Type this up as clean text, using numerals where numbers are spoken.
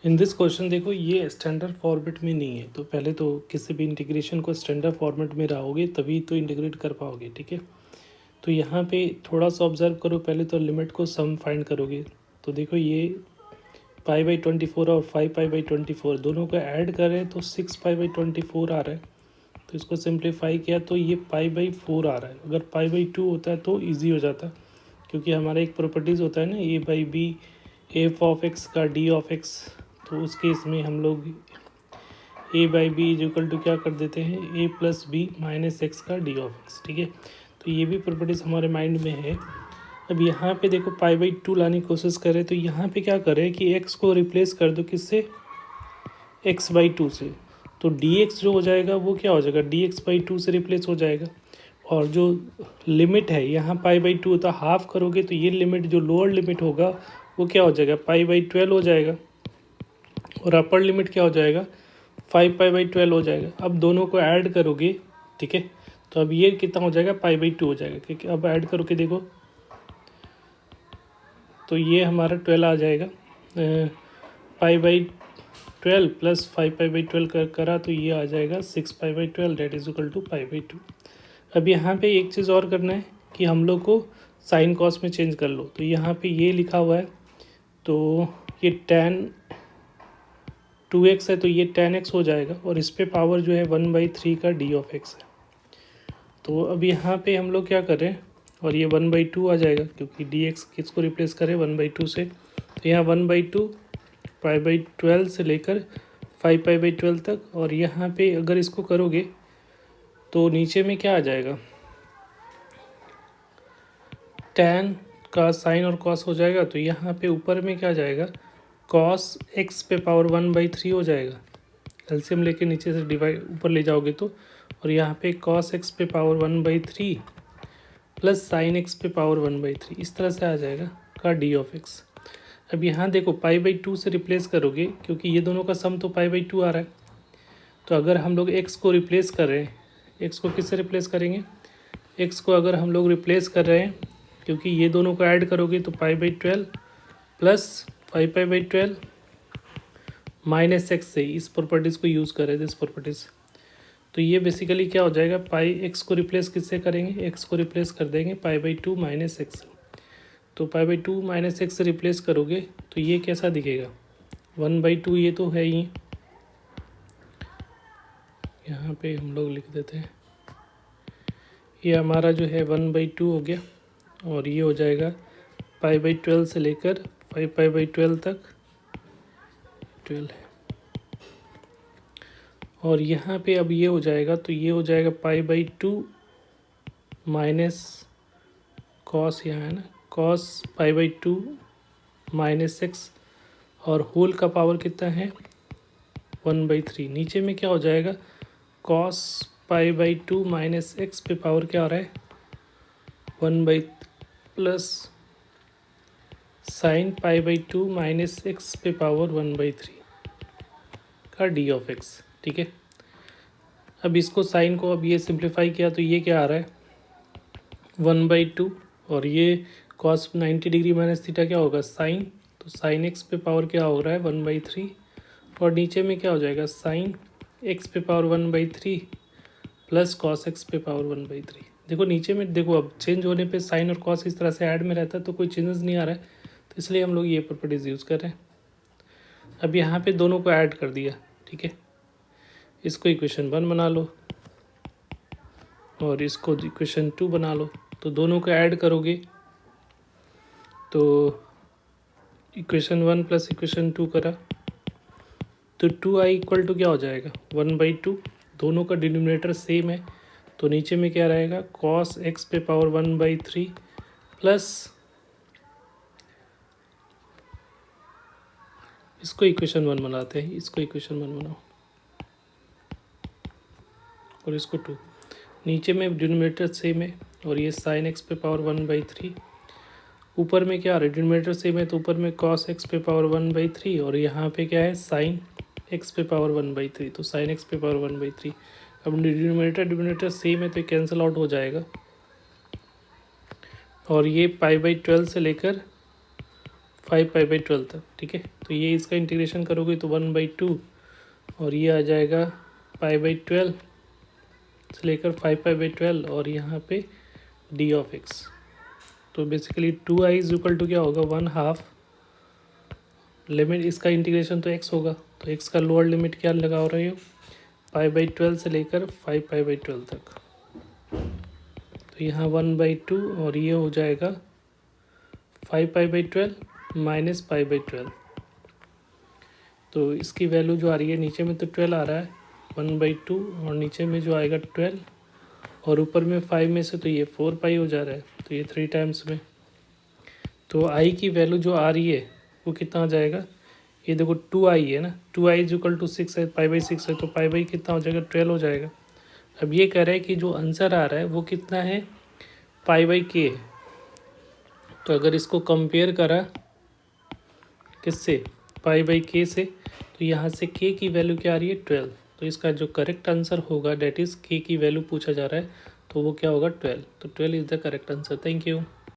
In this question देखो ये standard format में नहीं है, तो पहले तो किसी भी इंटीग्रेशन को स्टैंडर्ड फॉर्मेट में रहोगे तभी तो इंटीग्रेट कर पाओगे, ठीक है। तो यहाँ पे थोड़ा सा ऑब्जर्व करो, पहले तो लिमिट को सम फाइंड करोगे। तो देखो ये π/24 और 5π/24 दोनों को ऐड करें तो 6π/24 आ रहा है। तो इसको सिंप्लीफाई किया तो ये π/4 आ रहा है। अगर π/2 होता है तो ईजी हो जाता, क्योंकि हमारा एक प्रॉपर्टीज़ होता है ना a/b एफ ऑफ एक्स का डी ऑफ एक्स। तो उस केस में हम लोग a/b इज इक्वल टू क्या कर देते हैं, a+b-x का डी ऑफ एक्स, ठीक है। तो ये भी प्रॉपर्टीज़ हमारे माइंड में है। अब यहाँ पे देखो π/2 लाने की कोशिश करें तो यहाँ पे क्या करें कि x को रिप्लेस कर दो किससे, x/2 से। तो dx जो हो जाएगा वो क्या हो जाएगा, dx/2 से रिप्लेस हो जाएगा। और जो लिमिट है यहाँ π/2 होता हाफ करोगे तो ये लिमिट जो लोअर लिमिट होगा वो क्या हो जाएगा, π/12 हो जाएगा। और अपर लिमिट क्या हो जाएगा, 5π/12 हो जाएगा। अब दोनों को ऐड करोगे, ठीक है। तो अब ये कितना हो जाएगा, π/2 हो जाएगा, क्योंकि अब ऐड करके देखो तो ये हमारा 12 आ जाएगा। π/12 प्लस 5π/12 करा तो ये आ जाएगा 6π/12 डेट इज इक्वल टू π/2। अब यहाँ पे एक चीज़ और करना है कि हम लोग को साइन कॉस में चेंज कर लो। तो यहाँ पे ये लिखा हुआ है, तो ये tan 2x है तो ये tan x हो जाएगा। और इस पे पावर जो है 1/3 का डी ऑफ एक्स है। तो अब यहाँ पे हम लोग क्या करें, और ये 1/2 आ जाएगा क्योंकि dx किसको रिप्लेस करें 1/2 से। तो यहाँ 1/2 π/12 से लेकर 5π/12 तक। और यहाँ पे अगर इसको करोगे तो नीचे में क्या आ जाएगा, tan का साइन और कॉस हो जाएगा। तो यहाँ पे ऊपर में क्या जाएगा, cos x पे पावर 1/3 हो जाएगा। एलसीएम लेके नीचे से डिवाइड ऊपर ले जाओगे तो, और यहाँ पे cos x पे पावर 1/3 प्लस साइन एक्स पे पावर 1/3 इस तरह से आ जाएगा का डी ऑफ एक्स। अब यहाँ देखो π/2 से रिप्लेस करोगे क्योंकि ये दोनों का सम तो π/2 आ रहा है। तो अगर हम लोग x को रिप्लेस कर रहे हैं, x को किससे रिप्लेस करेंगे, x को अगर हम लोग रिप्लेस कर रहे हैं क्योंकि ये दोनों को ऐड करोगे तो π/12 प्लस 5π/12 माइनस एक्स से इस प्रॉपर्टीज़ को यूज़ करें, दिस प्रॉपर्टीज़। तो ये बेसिकली क्या हो जाएगा, x को रिप्लेस किससे करेंगे, x को रिप्लेस कर देंगे π/2 माइनस एक्स। तो π/2 माइनस एक्स से रिप्लेस करोगे तो ये कैसा दिखेगा, 1/2 ये तो है ही, यहाँ पे हम लोग लिख देते हैं, ये हमारा जो है 1/2 हो गया। और ये हो जाएगा π/12 से लेकर 5π/12 तक 12 है। और यहाँ पे अब ये हो जाएगा तो ये हो जाएगा π/2 माइनस कॉस, यहाँ है ना कॉस π/2 माइनस एक्स। और होल का पावर कितना है 1/3। नीचे में क्या हो जाएगा, कॉस π/2 माइनस एक्स पे पावर क्या आ रहा है 1 प्लस साइन π/2 माइनस एक्स पे पावर 1/3 का डी ऑफ एक्स, ठीक है। अब इसको साइन को अब ये सिंप्लीफाई किया तो ये क्या आ रहा है 1/2। और ये कॉस 90 डिग्री माइनस थीटा क्या होगा साइन, तो साइन एक्स पे पावर क्या हो रहा है 1/3। और नीचे में क्या हो जाएगा साइन एक्स पे पावर 1/3 प्लस कॉस एक्स पे पावर 1/3। देखो नीचे में देखो, अब चेंज होने पे साइन और कॉस इस तरह से ऐड में रहता है तो कोई चेंजेस नहीं आ रहा है, तो इसलिए हम लोग ये प्रॉपर्टीज़ यूज़ कर रहे हैं। अब यहाँ पे दोनों को ऐड कर दिया, ठीक है। इसको इक्वेशन 1 बना लो और इसको इक्वेशन 2 बना लो। तो दोनों को ऐड करोगे तो इक्वेशन 1 प्लस इक्वेशन 2 करा तो 2i इक्वल टू क्या हो जाएगा 1/2। दोनों का डिनोमिनेटर सेम है तो नीचे में क्या रहेगा cos x पे पावर 1/3 प्लस, इसको इक्वेशन 1 बनाते हैं, इसको इक्वेशन 1 बनाओ और इसको 2। नीचे में डिनोमिनेटर सेम है और ये साइन एक्स पे पावर 1/3। ऊपर में क्या डिनोमिनेटर सेम है तो ऊपर में cos x पे पावर 1/3 और यहाँ पे क्या है साइन x पे पावर 1/3, तो साइन x पे पावर 1/3। अब डिनोमिनेटर सेम है तो कैंसिल आउट हो जाएगा। और ये π/12 से लेकर 5π/12 तक, ठीक है। तो ये इसका इंटीग्रेशन करोगे तो 1/2 और ये आ जाएगा π/12 से लेकर 5π/12 और यहाँ पे d(x). तो basically 2i is equal to क्या होगा 1/2 लिमिट, इसका इंटीग्रेशन तो x होगा, तो x का लोअर लिमिट क्या लगा हो रही हो π/12 से लेकर 5π/12 तक। तो यहाँ 1/2 और ये हो जाएगा 5π/12 माइनस π/12। तो इसकी वैल्यू जो आ रही है, नीचे में तो 12 आ रहा है 1/2 और नीचे में जो आएगा 12 और ऊपर में 5 में से तो ये 4π हो जा रहा है, तो ये 3 टाइम्स में। तो i की वैल्यू जो आ रही है वो कितना आ जाएगा, ये देखो 2i है ना, 2i इज इक्वल टू 6 है, π/6 है, तो π कितना हो जाएगा 12 हो जाएगा। अब ये कह रहा है कि जो आंसर आ रहा है वो कितना है π/k है। तो अगर इसको कंपेयर करा किससे π/k से, तो यहाँ से k की वैल्यू क्या आ रही है 12। तो इसका जो करेक्ट आंसर होगा डेट इज़ k की वैल्यू पूछा जा रहा है, तो वो क्या होगा 12। तो 12 is the correct answer. Thank you.